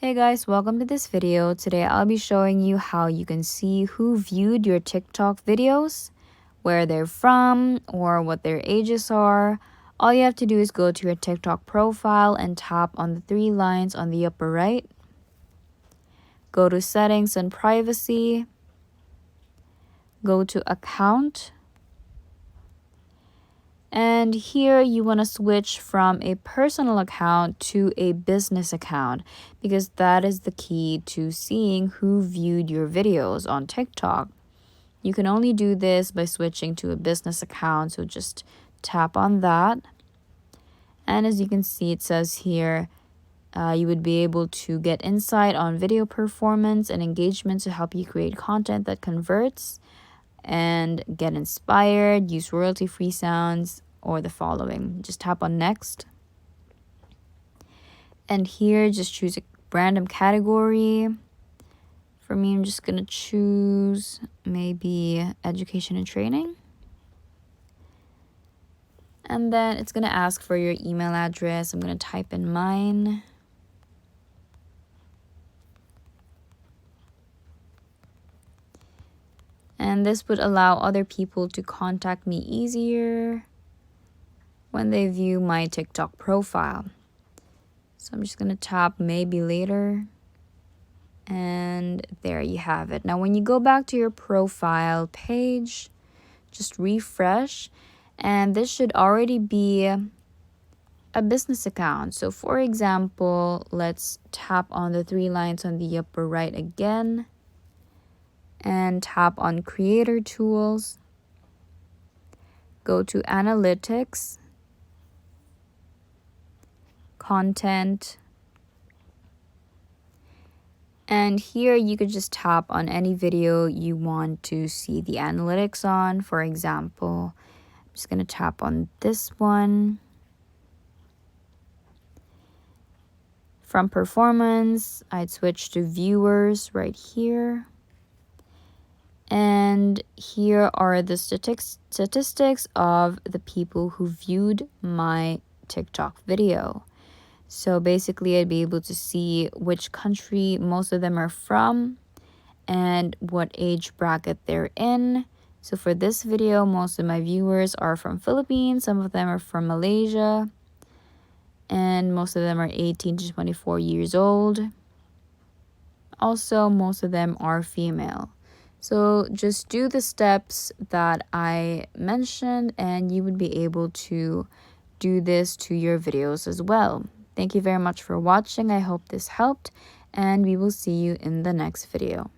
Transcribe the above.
Hey guys, welcome to this video. Today I'll be showing you how you can see who viewed your TikTok videos, where they're from, or what their ages are. All you have to do is go to your TikTok profile and tap on the three lines on the upper right. Go to settings and privacy. Go to account. And here you want to switch from a personal account to a business account because that is the key to seeing who viewed your videos on TikTok. You can only do this by switching to a business account, so just tap on that. And as you can see, it says here you would be able to get insight on video performance and engagement to help you create content that converts and get inspired, use royalty-free sounds, or the following. Just tap on next. And here, just choose a random category. For me, I'm just gonna choose maybe education and training. And then it's gonna ask for your email address. I'm gonna type in mine. And this would allow other people to contact me easier when they view my TikTok profile. So I'm just going to tap maybe later. And there you have it. Now when you go back to your profile page, just refresh. And this should already be a business account. So for example, let's tap on the three lines on the upper right again. And tap on Creator Tools. Go to Analytics, Content, and here you could just tap on any video you want to see the analytics on. For example, I'm just going to tap on this one. From performance, I'd switch to viewers right here. And here are the statistics of the people who viewed my TikTok video. So basically, I'd be able to see which country most of them are from and what age bracket they're in. So for this video, most of my viewers are from Philippines. Some of them are from Malaysia. And most of them are 18 to 24 years old. Also, most of them are female. So just do the steps that I mentioned and you would be able to do this to your videos as well. Thank you very much for watching. I hope this helped and we will see you in the next video.